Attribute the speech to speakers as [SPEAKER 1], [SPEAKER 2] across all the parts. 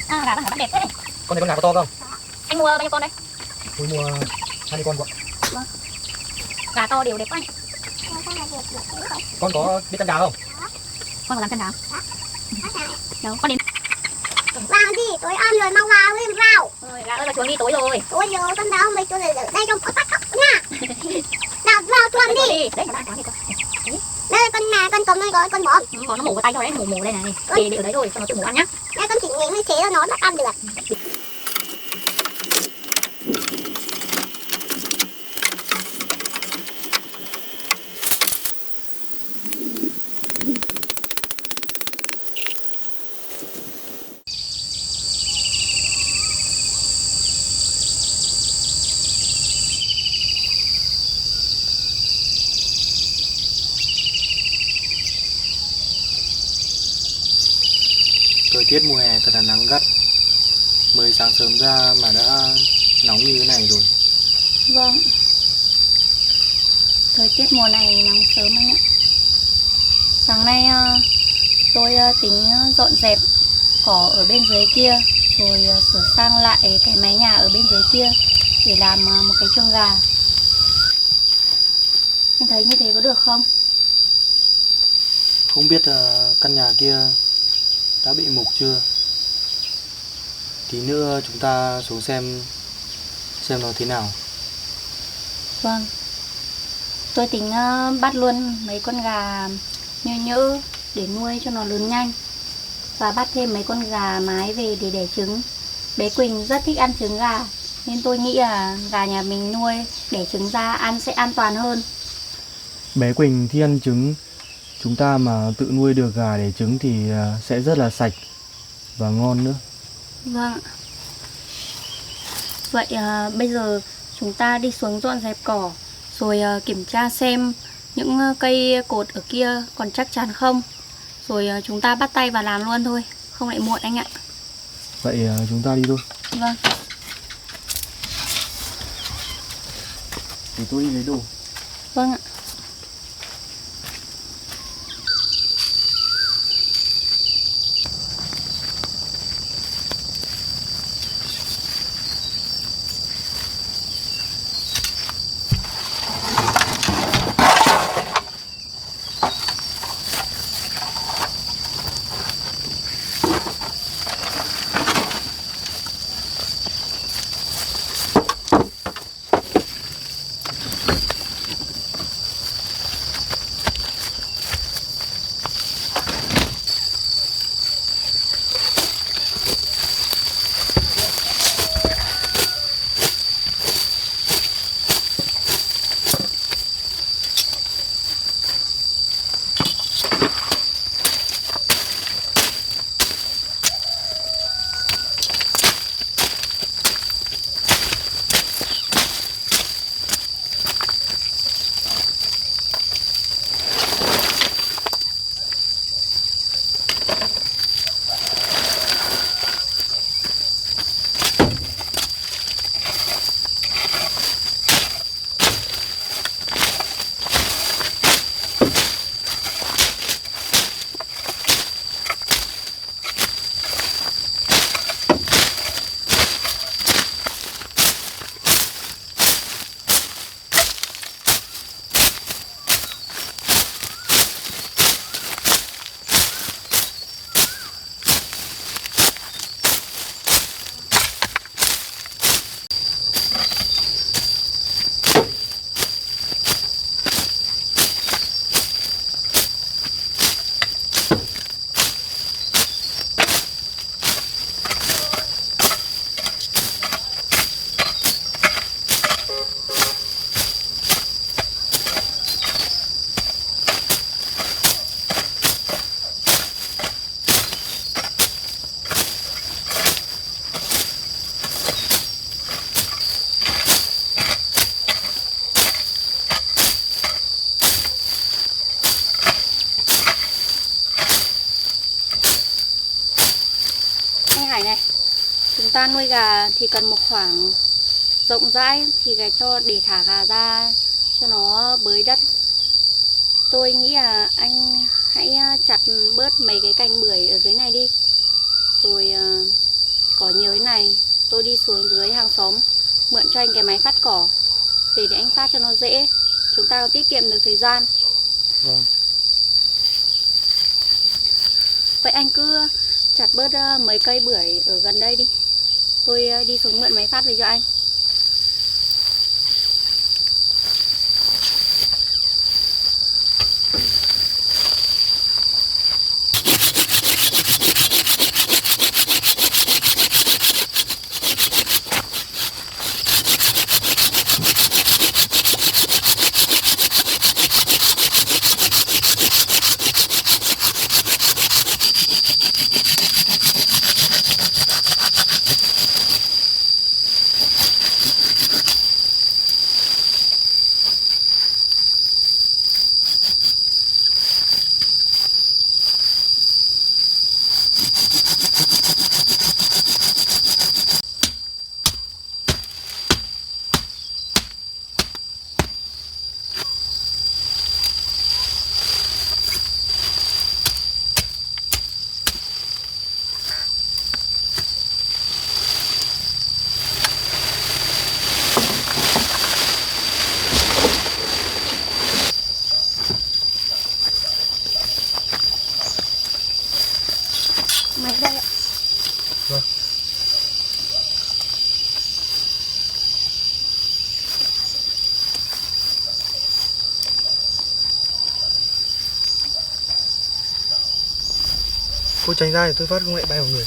[SPEAKER 1] Gà bán đẹp thế này.
[SPEAKER 2] Con này con gà có to không?
[SPEAKER 1] Anh mua bao nhiêu con đây?
[SPEAKER 2] Tôi mua 20 con vậy.
[SPEAKER 1] Vâng. Gà to đều đẹp quá nhỉ.
[SPEAKER 2] Con có biết chăn gà không?
[SPEAKER 1] Con có làm chân gà. Đâu, con đi.
[SPEAKER 3] Vào đi, tối ăn rồi mau vào lên vào.
[SPEAKER 1] Rồi, gà ơi vào chuồng đi, tối rồi.
[SPEAKER 3] Tối rồi con đâu mày cho ở đây trong có tắt tóc nha. Nào vào chuồng đi.
[SPEAKER 1] Đấy, nó ăn con.
[SPEAKER 3] Đây con nè, con cầm đây rồi, con bỏ.
[SPEAKER 1] Còn nó mổ vào tay thôi đấy, mổ đây này. Để ở đấy thôi, cho nó tự mổ ăn nhá.
[SPEAKER 3] Đây con chỉ nghĩ như thế nó bắt ăn được.
[SPEAKER 2] Thời tiết mùa hè thật là nắng gắt. Mới sáng sớm ra mà đã nóng như thế này rồi.
[SPEAKER 1] Vâng. Thời tiết mùa này nắng sớm anh ạ. Sáng nay tôi tính dọn dẹp cỏ ở bên dưới kia, rồi sửa sang lại cái mái nhà ở bên dưới kia để làm một cái chuồng gà. Anh thấy như thế có được không?
[SPEAKER 2] Không biết căn nhà kia đã bị mục chưa? Tí nữa chúng ta xuống xem nó thế nào.
[SPEAKER 1] Vâng. Tôi tính bắt luôn mấy con gà nhơ nhỡ để nuôi cho nó lớn nhanh. Và bắt thêm mấy con gà mái về để đẻ trứng. Bé Quỳnh rất thích ăn trứng gà, nên tôi nghĩ là gà nhà mình nuôi đẻ trứng ra ăn sẽ an toàn hơn.
[SPEAKER 2] Bé Quỳnh thích ăn trứng. Chúng ta mà tự nuôi được gà để trứng thì sẽ rất là sạch và ngon nữa.
[SPEAKER 1] Vâng. Vậy bây giờ chúng ta đi xuống dọn dẹp cỏ, rồi kiểm tra xem những cây cột ở kia còn chắc chắn không. Rồi chúng ta bắt tay vào làm luôn thôi, không lại muộn anh ạ.
[SPEAKER 2] Vậy chúng ta đi thôi.
[SPEAKER 1] Vâng.
[SPEAKER 2] Thì tôi đi lấy đồ.
[SPEAKER 1] Vâng ạ. này. Chúng ta nuôi gà thì cần một khoảng rộng rãi thì để thả gà ra cho nó bới đất. Tôi nghĩ là anh hãy chặt bớt mấy cái cành bưởi ở dưới này đi. Rồi cỏ nhiều thế này, tôi đi xuống dưới hàng xóm mượn cho anh cái máy phát cỏ về để anh phát cho nó dễ. Chúng ta có tiết kiệm được thời gian.
[SPEAKER 2] Vâng.
[SPEAKER 1] Vậy anh cứ chặt bớt mấy cây bưởi ở gần đây đi. Tôi đi xuống mượn máy phát về cho anh. Máy đây ạ.
[SPEAKER 2] Vâng. Cô tránh ra thì tôi phát công nghệ bay vào người.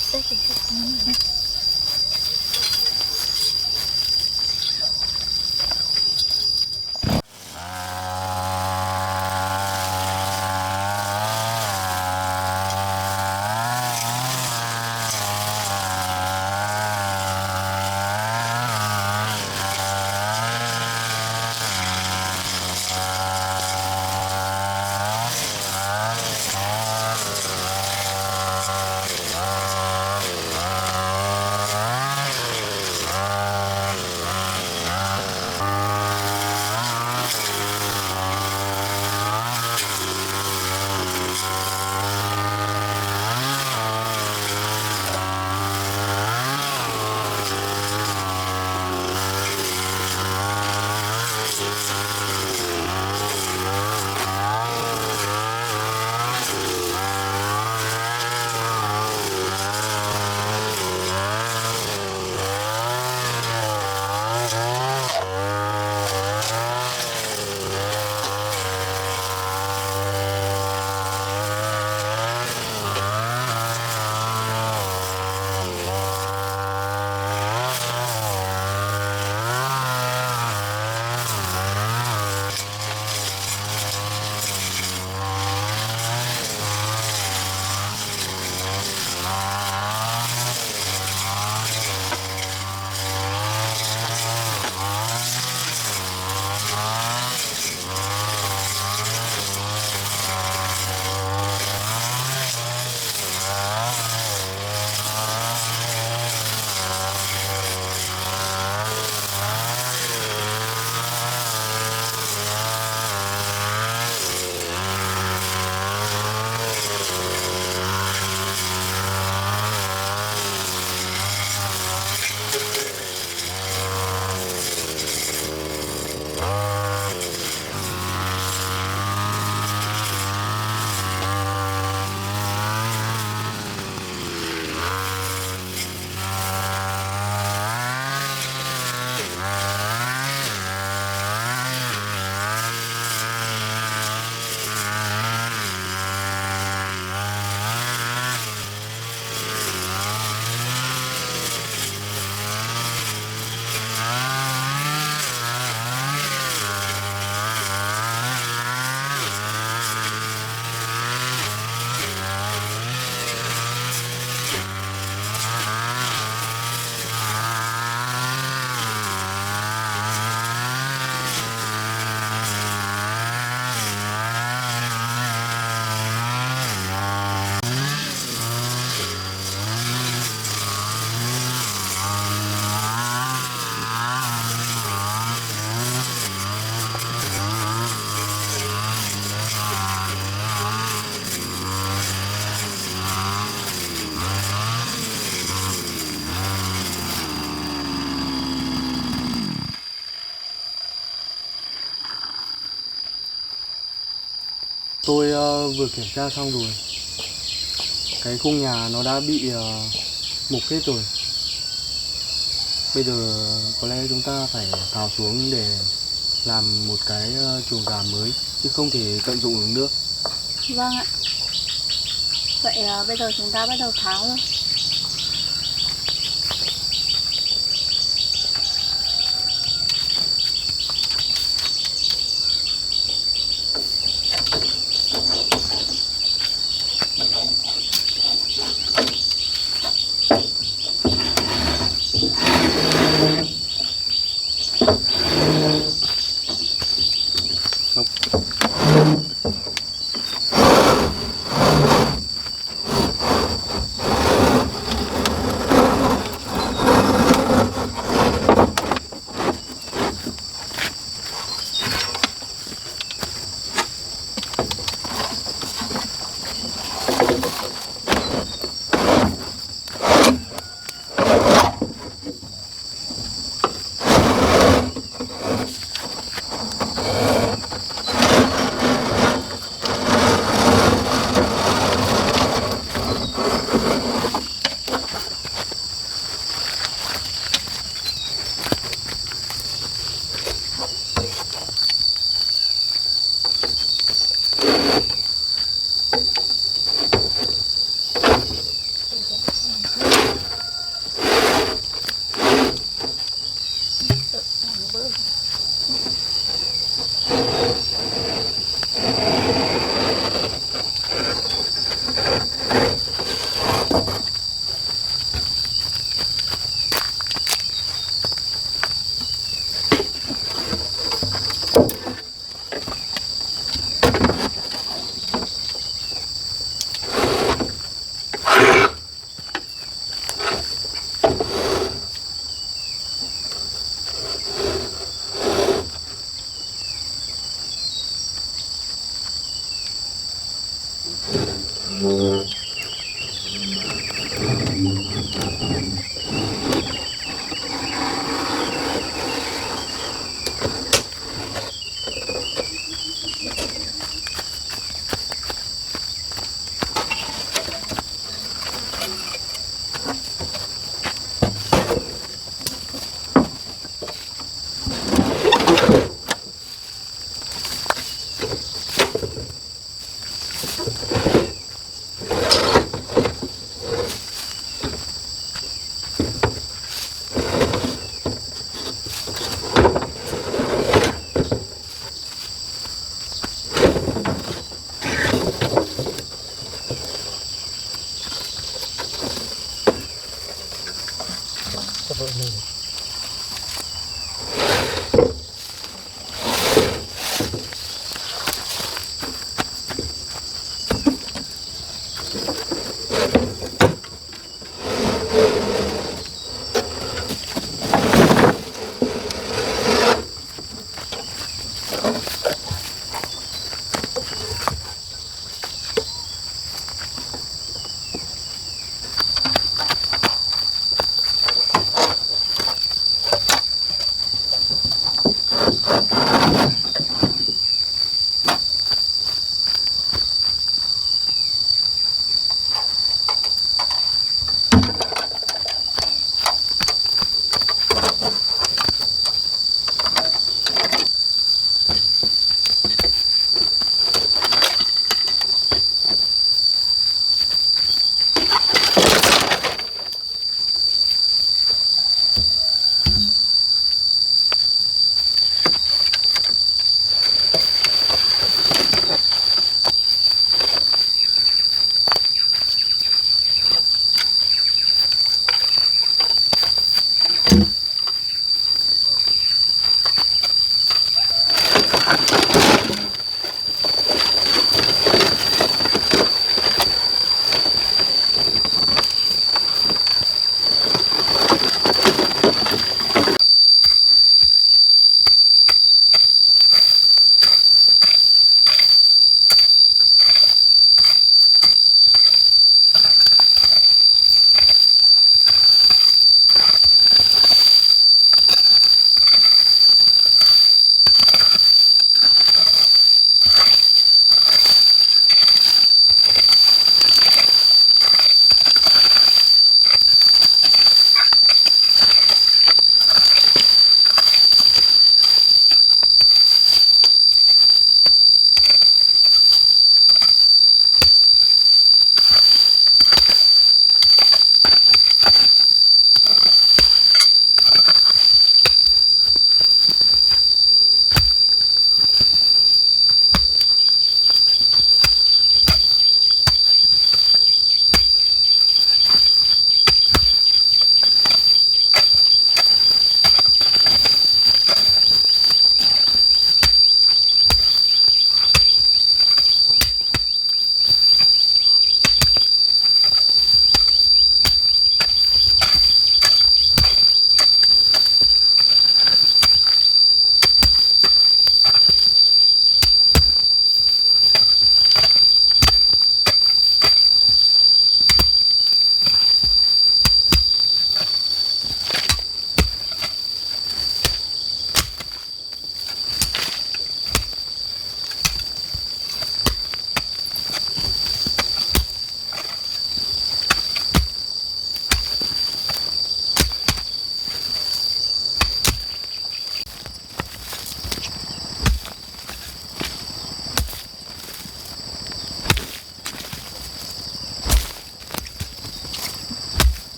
[SPEAKER 2] Tôi vừa kiểm tra xong rồi. Cái khung nhà nó đã bị mục hết rồi. Bây giờ có lẽ chúng ta phải tháo xuống để làm một cái chuồng gà mới, chứ không thể tận dụng được nữa.
[SPEAKER 1] Vâng ạ. Vậy bây giờ chúng ta bắt đầu tháo thôi.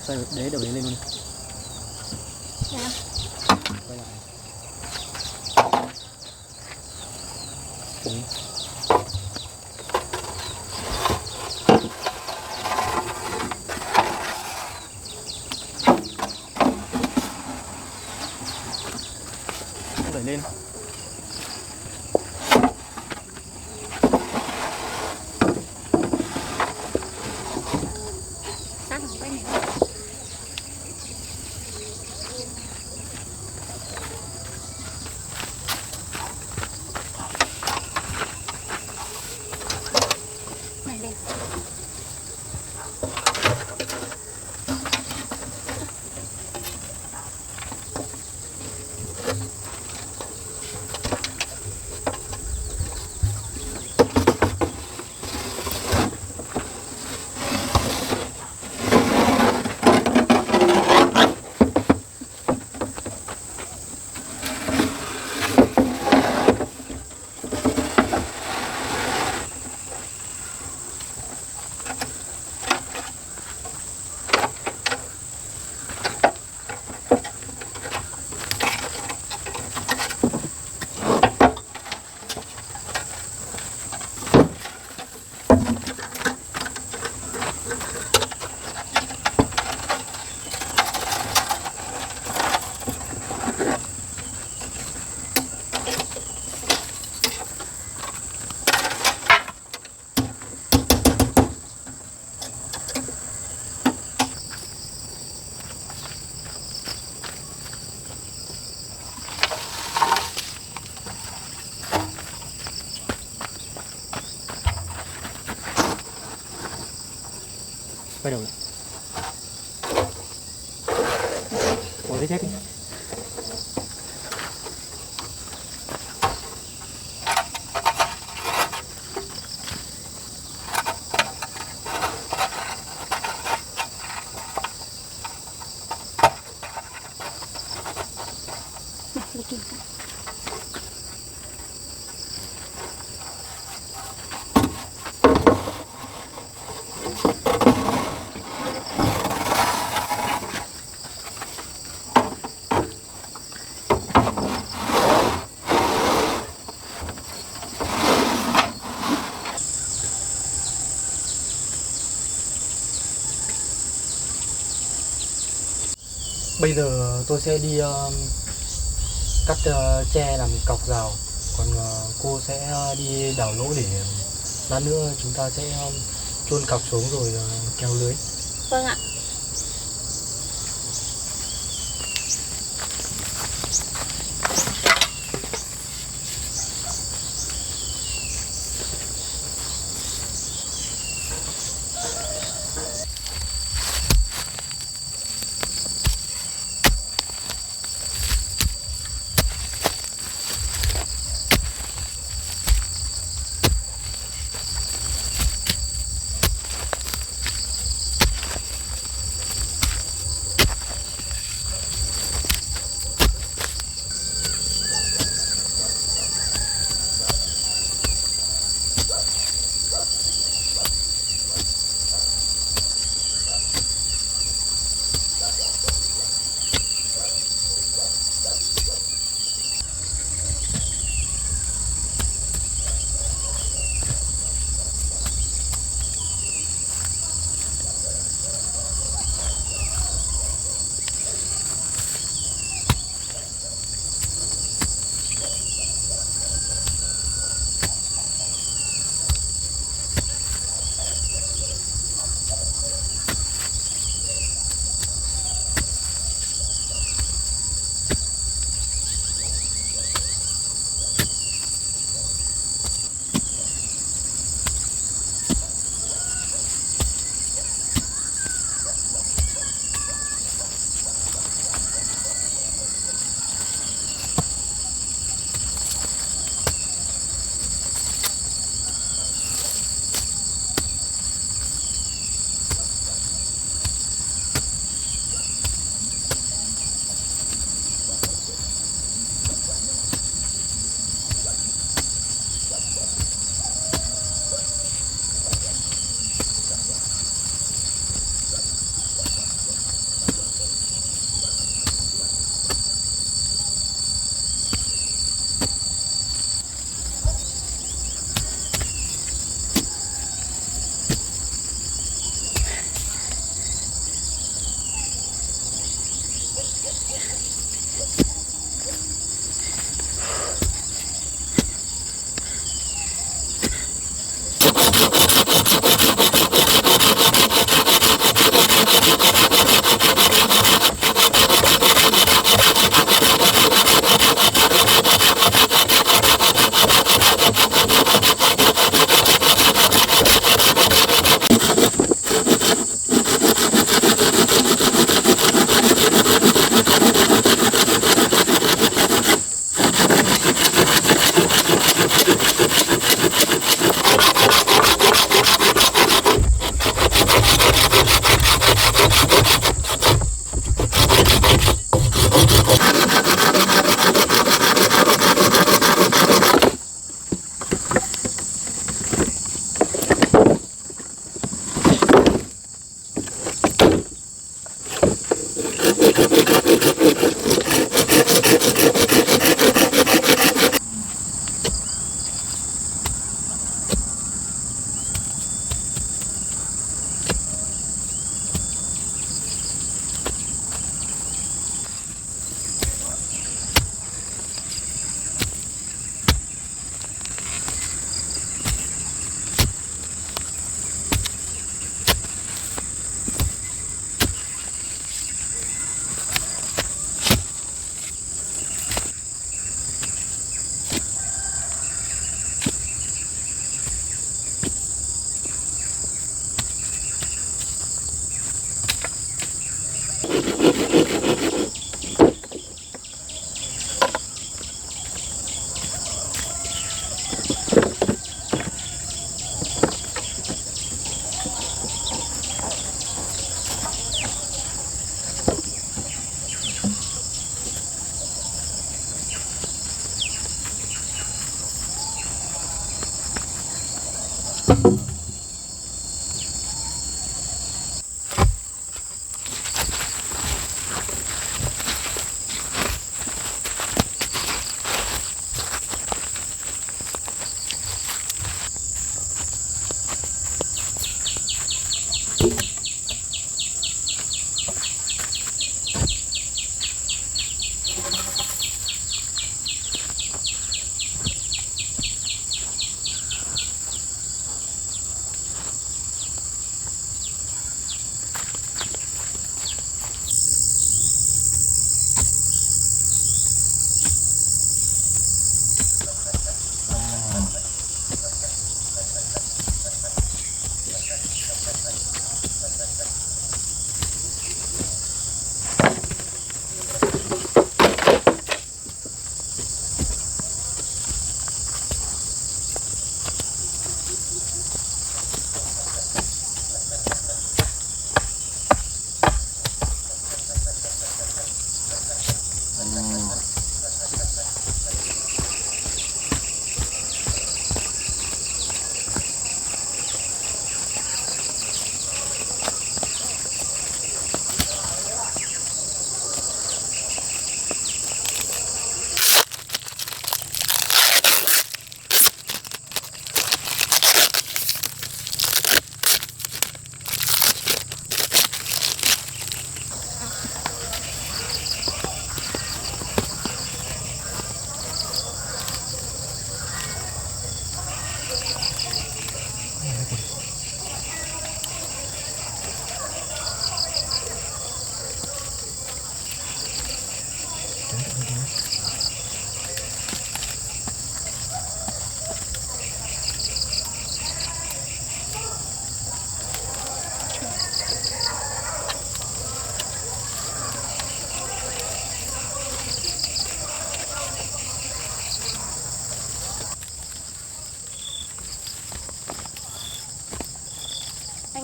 [SPEAKER 2] Sao để đầu đấy lên luôn.
[SPEAKER 1] Dạ.
[SPEAKER 2] Quay lại. Đẩy lên. quay đầu lại. Bỏ giấy thép đi.
[SPEAKER 1] Này, lấy kim.
[SPEAKER 2] Bây giờ tôi sẽ đi cắt tre làm cọc rào, còn cô sẽ đi đào lỗ để lát nữa chúng ta sẽ chôn cọc xuống rồi kéo lưới.
[SPEAKER 1] Vâng ạ.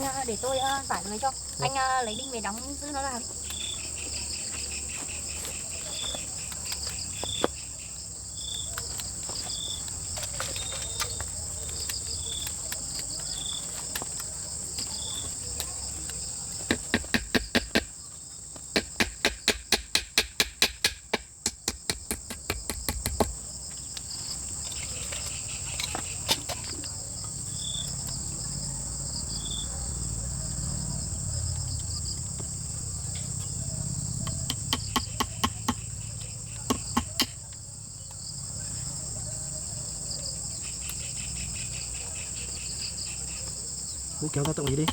[SPEAKER 1] anh để tôi tải về cho. Anh lấy đinh về đóng giữ nó ra.
[SPEAKER 4] Bố kéo ra tận ý đi.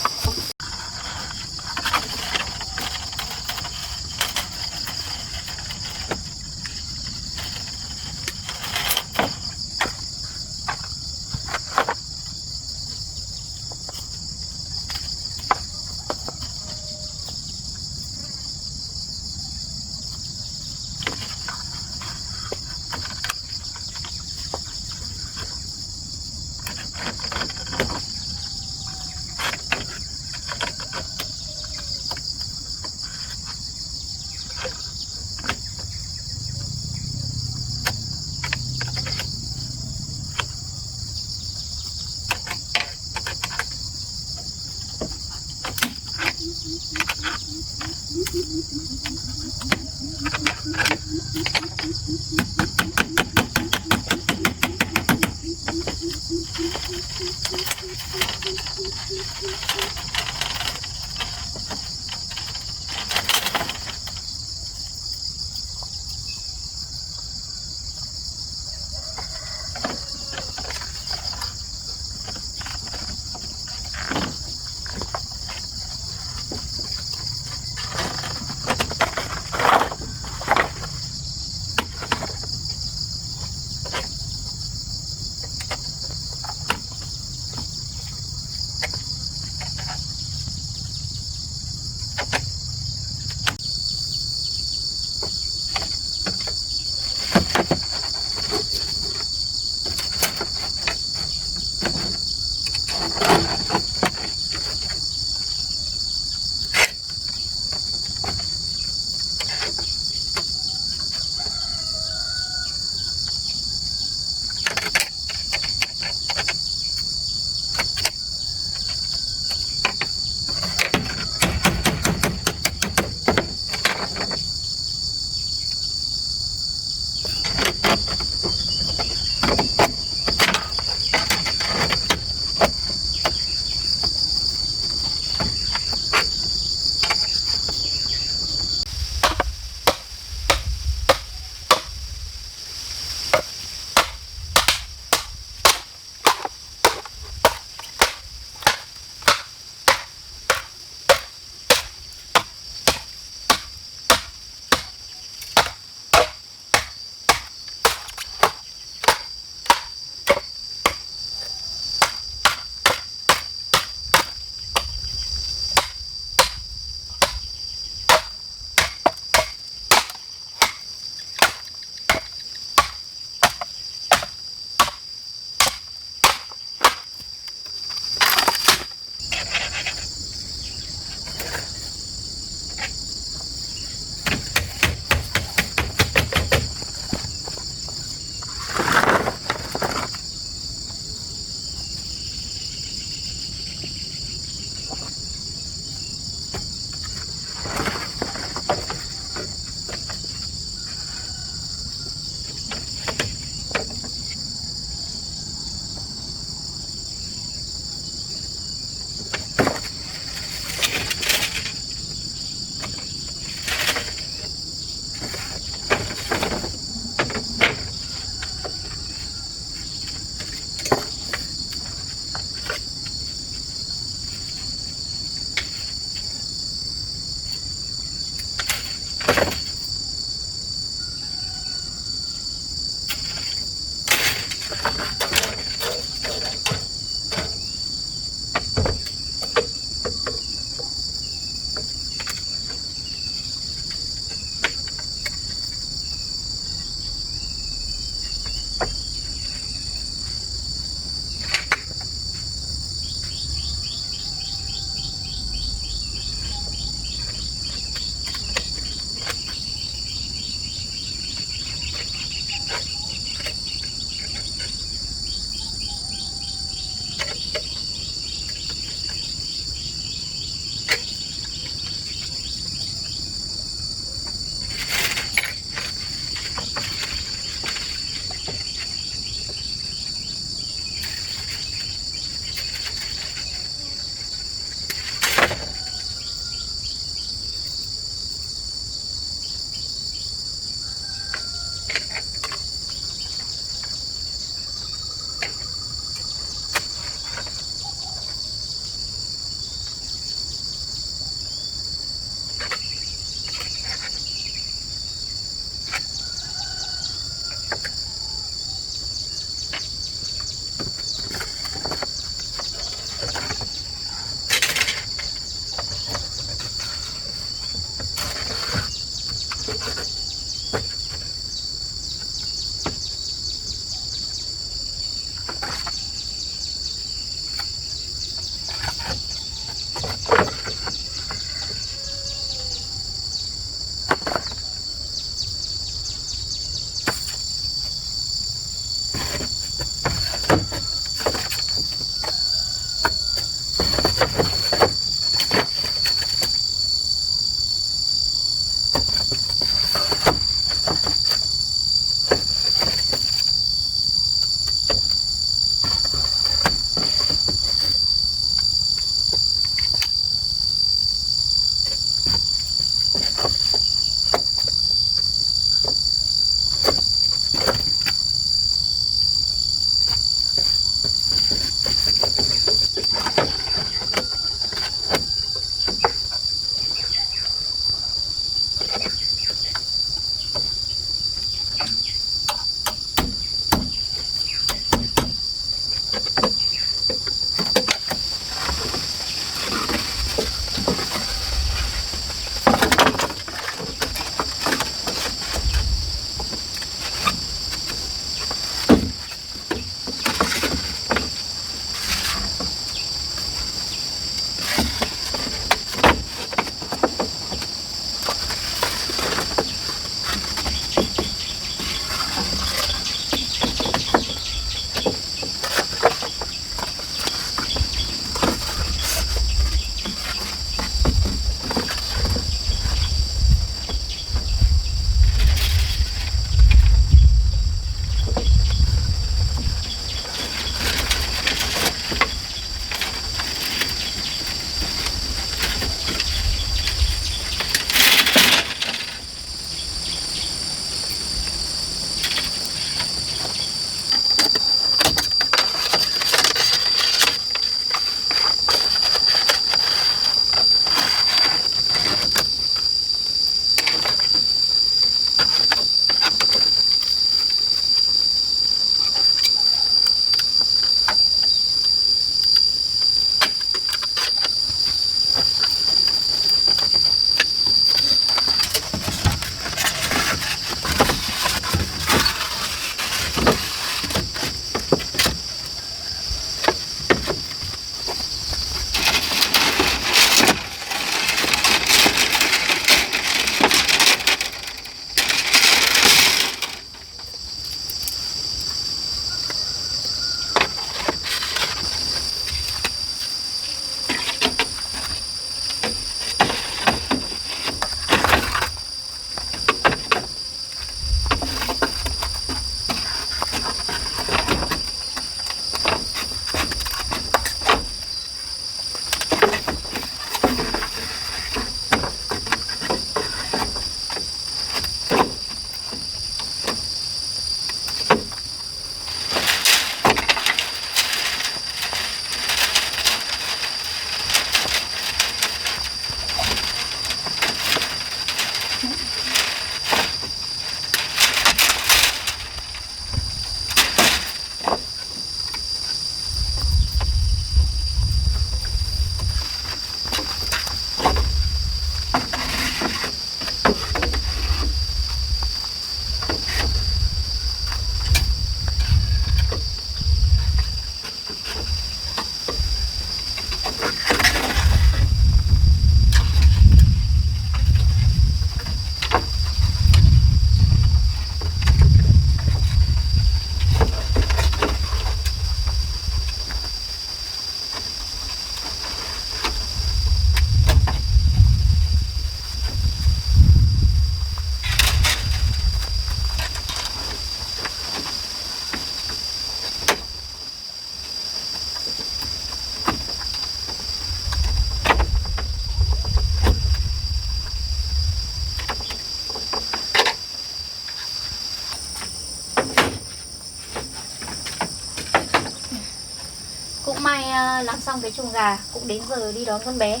[SPEAKER 1] làm xong cái chuồng gà, cũng đến giờ đi đón con bé.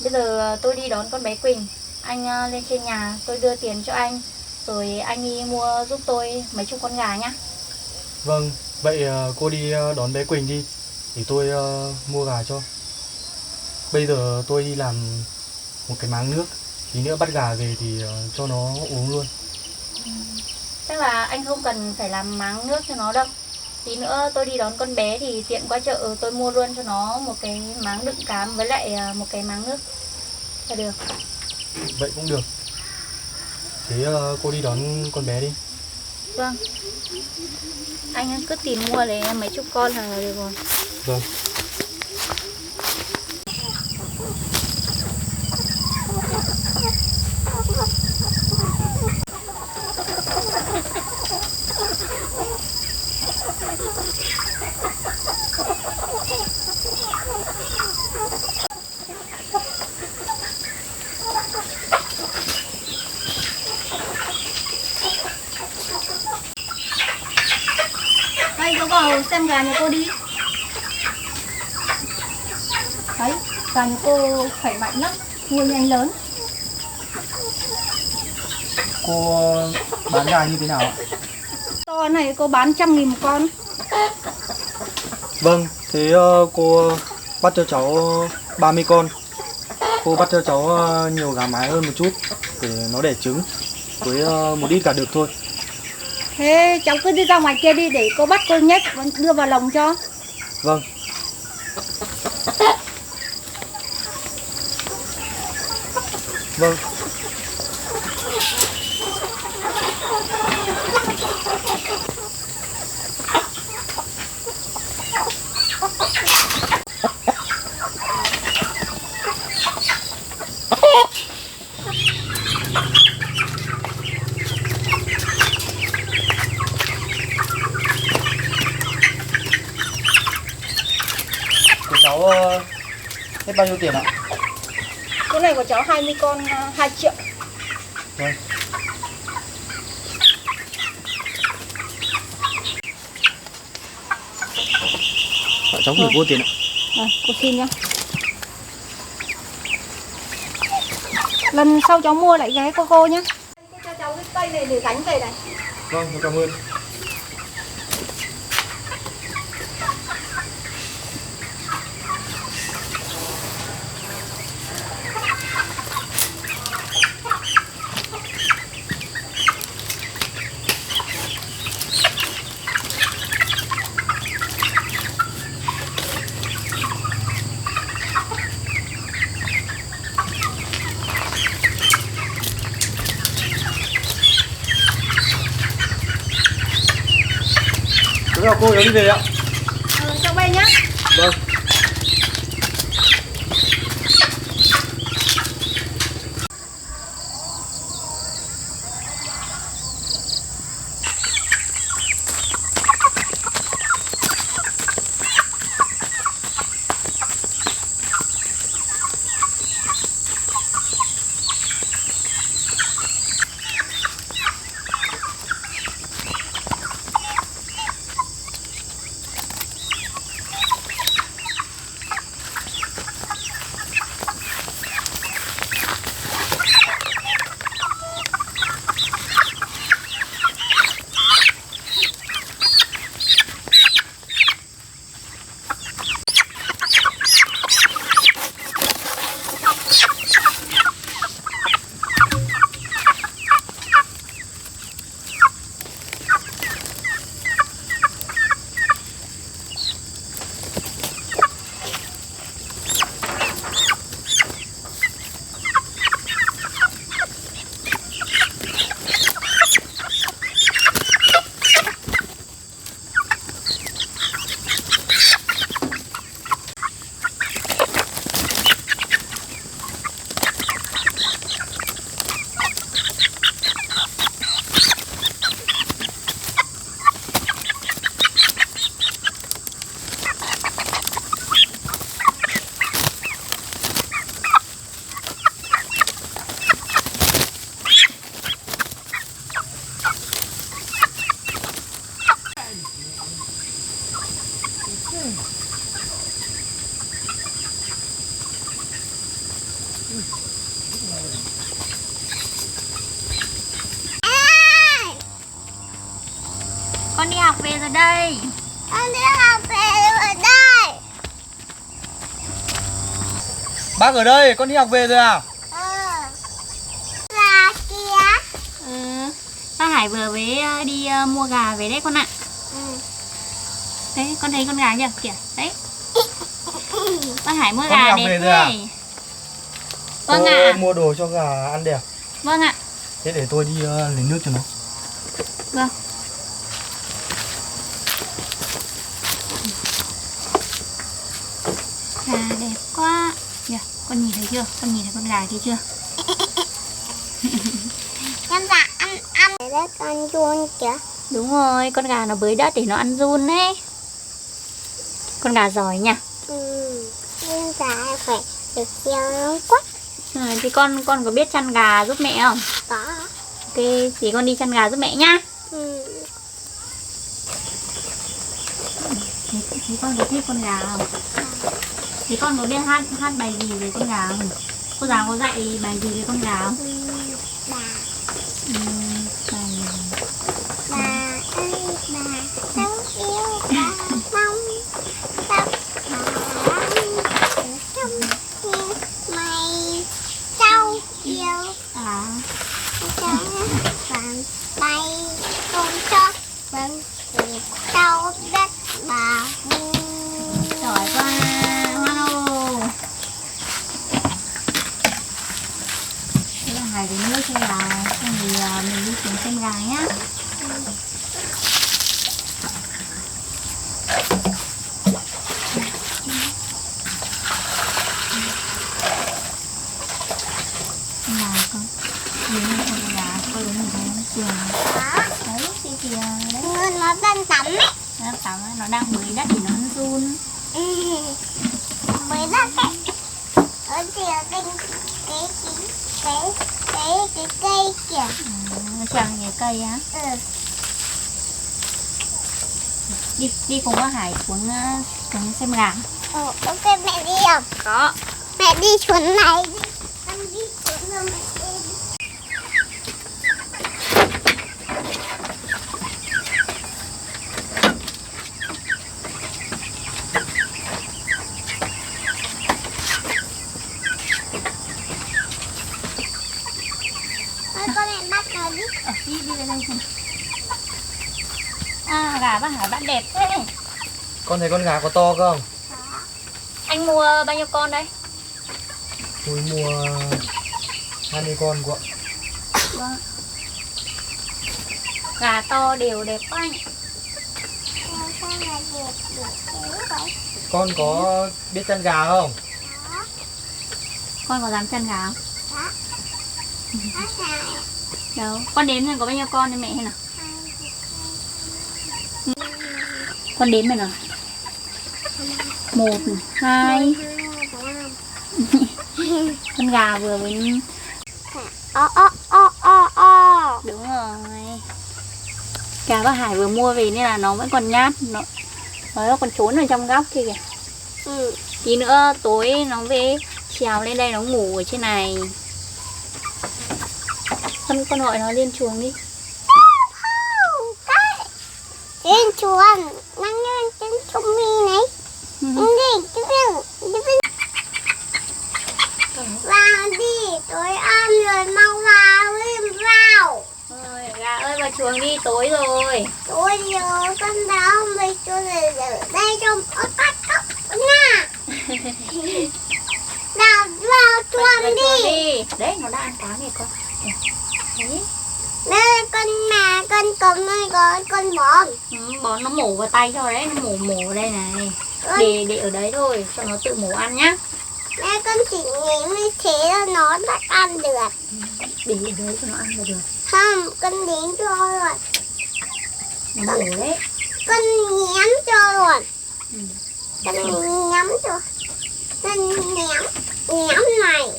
[SPEAKER 1] Bây giờ tôi đi đón con bé Quỳnh. Anh lên trên nhà, tôi đưa tiền cho anh, rồi anh đi mua giúp tôi mấy chục con gà nhá.
[SPEAKER 2] Vâng, vậy cô đi đón bé Quỳnh đi, để tôi mua gà cho. Bây giờ tôi đi làm một cái máng nước, tí nữa bắt gà về thì cho nó uống luôn.
[SPEAKER 1] Chắc là anh không cần phải làm máng nước cho nó đâu. Tí nữa tôi đi đón con bé thì tiện qua chợ tôi mua luôn cho nó một cái máng đựng cám với lại một cái máng nước là được.
[SPEAKER 2] Vậy cũng được. Thế cô đi đón con bé đi.
[SPEAKER 1] Vâng. Anh cứ tìm mua lấy mấy chục con là được rồi.
[SPEAKER 2] Vâng.
[SPEAKER 1] Đây, cô vào xem gà nhà cô đi. Đấy, gà nhà cô khỏe mạnh lắm, nuôi nhanh lớn.
[SPEAKER 2] Cô bán gà như thế nào ạ?
[SPEAKER 1] To này cô bán 100.000 một con.
[SPEAKER 2] Vâng, thế cô bắt cho cháu 30 con. Cô bắt cho cháu nhiều gà mái hơn một chút để nó đẻ trứng, với một ít gà đực thôi.
[SPEAKER 1] Thế cháu cứ đi ra ngoài kia đi để cô bắt cô nhét đưa vào lồng cho.
[SPEAKER 2] Vâng. Vâng. Của cháu hết bao nhiêu tiền ạ?
[SPEAKER 1] Cái này của cháu 20 con 2 triệu.
[SPEAKER 2] Vâng. Cháu gửi cô tiền ạ.
[SPEAKER 1] Cô xin nhá. Lần sau cháu mua lại ghé cô nhá. Cho cháu cái cây này để gánh về này.
[SPEAKER 2] Vâng, cảm ơn. Thế là cô cháu đi về ạ.
[SPEAKER 1] Cháu về nhá.
[SPEAKER 2] Vâng.
[SPEAKER 1] con đi học về rồi đây.
[SPEAKER 3] Con đi học về ở đây.
[SPEAKER 2] Bác ở đây, con đi học về rồi à?
[SPEAKER 3] Là kìa.
[SPEAKER 1] Bác Hải vừa mới đi mua gà về đấy con ạ. Đấy, con thấy con gà chưa? Kìa, đấy. Bác Hải mua
[SPEAKER 2] Con
[SPEAKER 1] gà
[SPEAKER 2] đi học
[SPEAKER 1] đẹp
[SPEAKER 2] về rồi à?
[SPEAKER 1] đấy. Vâng ạ.
[SPEAKER 2] Mua đồ cho gà ăn đẹp.
[SPEAKER 1] Vâng ạ.
[SPEAKER 2] Thế để tôi đi lấy nước cho nó.
[SPEAKER 1] Vâng. Gà đẹp quá. Kìa, con nhìn thấy chưa? Con nhìn thấy con gà kia chưa?
[SPEAKER 3] Con gà ăn. Để đất con chuông kìa.
[SPEAKER 1] Đúng rồi, con gà nó bới đất để nó ăn giun đấy. Con gà giỏi nha.
[SPEAKER 3] Nhưng gà phải được chiều nó quá.
[SPEAKER 1] Thì con có biết chăn gà giúp mẹ không?
[SPEAKER 3] Có.
[SPEAKER 1] Ok, thì con đi chăn gà giúp mẹ nhá. Thì con có thích con gà không? Thì con có biết hát bài gì về con gà không? Cô giáo có dạy bài gì về con gà không?
[SPEAKER 3] Bà.
[SPEAKER 1] Bài...
[SPEAKER 3] Bà ơi bà, cháu yêu bà mong tóc bà trong mày cháu yêu cháu vàng bay con cho vâng thì cháu đất bà
[SPEAKER 1] Giỏi quá, ngoan ô. Thế là Hải đến nước cho gà, xong thì mình đi kiếm xem gà nhá. Là con nhìn lên con gà, coi đúng mình thấy nó chiều. Đấy, thì đấy.
[SPEAKER 3] nó đang tắm ấy.
[SPEAKER 1] Nó tắm, nó đang bới đất thì nó ăn giun.
[SPEAKER 3] Mới đất ấy. Ở kìa cái cây kìa.
[SPEAKER 1] Nó trèo cái cây á. Đi cùng bác Hải xuống xem gà.
[SPEAKER 3] Ok mẹ đi không?
[SPEAKER 1] Có.
[SPEAKER 3] Mẹ đi xuống này đi. Con đi xuống rồi mẹ đi. Con mẹ bắt nó đi.
[SPEAKER 1] Đi lên đây xem. À, gà bác Hải bắt đẹp thế.
[SPEAKER 2] Con thấy con gà có to không?
[SPEAKER 1] Anh mua bao nhiêu con đây?
[SPEAKER 2] Tôi mua 20 con của.
[SPEAKER 1] Vâng. Gà to đều đẹp quá anh.
[SPEAKER 3] Sao mà đẹp thế vậy?
[SPEAKER 2] Con có biết chăn gà không?
[SPEAKER 1] Con có dám chăn gà không?
[SPEAKER 3] Đó. Đó là
[SPEAKER 1] Đâu. Con đếm xem có bao nhiêu con đi mẹ hay nào. Con đếm này nào. 1, 2. Con gà vừa mới. Đúng rồi. Gà bác Hải vừa mua về nên là nó vẫn còn nhát. Nó còn trốn ở trong góc kia kìa. Tí nữa tối nó về trèo lên đây nó ngủ ở trên này. Con gọi nó lên chuồng đi.
[SPEAKER 3] Trên chuồng. Năng lên trên chuồng mi này. Đi, vào đi, tối ăn rồi mau vào vào.
[SPEAKER 1] Rồi, gà ơi vào chuồng đi, tối rồi.
[SPEAKER 3] Tôi nhớ con đau mày cho để ở đây trong bắt cóc nha. Nào vào chuồng đi.
[SPEAKER 1] Đấy, nó đã ăn cá này con. Đấy.
[SPEAKER 3] Đây con mà con cầm đây có con bón.
[SPEAKER 1] Bón nó mổ vào tay cho đấy, nó mổ ở đây này. Để ở đấy thôi, cho nó tự mổ ăn nhá.
[SPEAKER 3] Mẹ con chỉ nghĩ như thế là nó đã ăn được.
[SPEAKER 1] Để ở đấy cho nó ăn là được.
[SPEAKER 3] Không, con đến cho rồi.
[SPEAKER 1] Nó mổ đấy.
[SPEAKER 3] Con nhắm cho rồi. Con nhắm cho. Con nhắm này.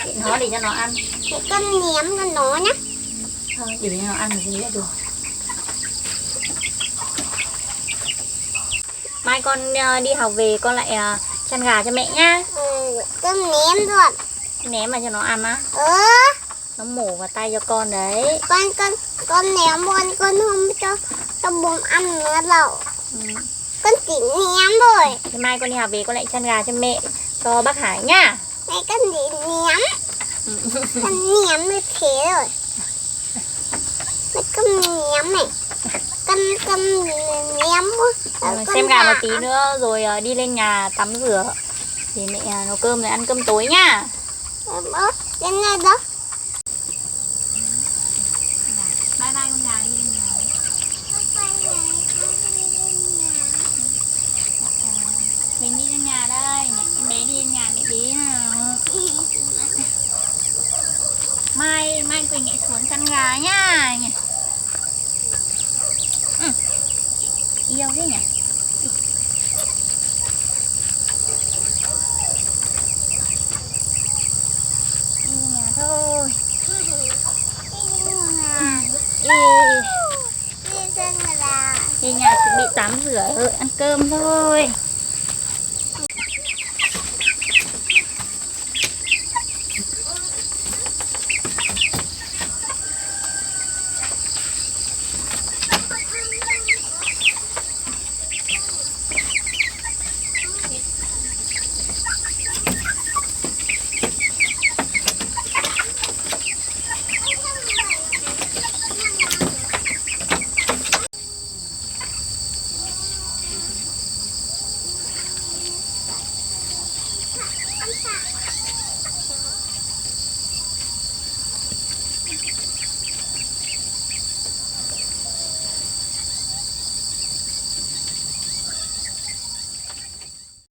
[SPEAKER 1] Để nó để cho nó ăn.
[SPEAKER 3] Để con nhắm cho nó nhé.
[SPEAKER 1] Thôi, để cho nó ăn ở dưới là được. Mai con đi học về con lại chăn gà cho mẹ nhá.
[SPEAKER 3] Con ném rồi.
[SPEAKER 1] Ném vào cho nó ăn á. Nó mổ vào tay cho con đấy.
[SPEAKER 3] Con ném luôn, con không cho bụng ăn nữa đâu. Con chỉ ném thôi.
[SPEAKER 1] Thế mai con đi học về con lại chăn gà cho mẹ, cho bác Hải nhá.
[SPEAKER 3] Này con chỉ ném. Con ném như thế rồi. Con ném này. Con ném quá.
[SPEAKER 1] Xem gà một tí nữa rồi đi lên nhà tắm rửa để mẹ nấu cơm rồi ăn cơm tối nhá.
[SPEAKER 3] Bố, đến đây đó.
[SPEAKER 1] Bye bye con gà đi lên nhà. Mình đi lên nhà đây, em bé đi lên nhà mẹ bé nào. Mai Quỳnh lại xuống chăn gà nhá. Yêu thế nhỉ. Đi nhà thôi. Đi nhà chuẩn bị tắm rửa ăn cơm thôi.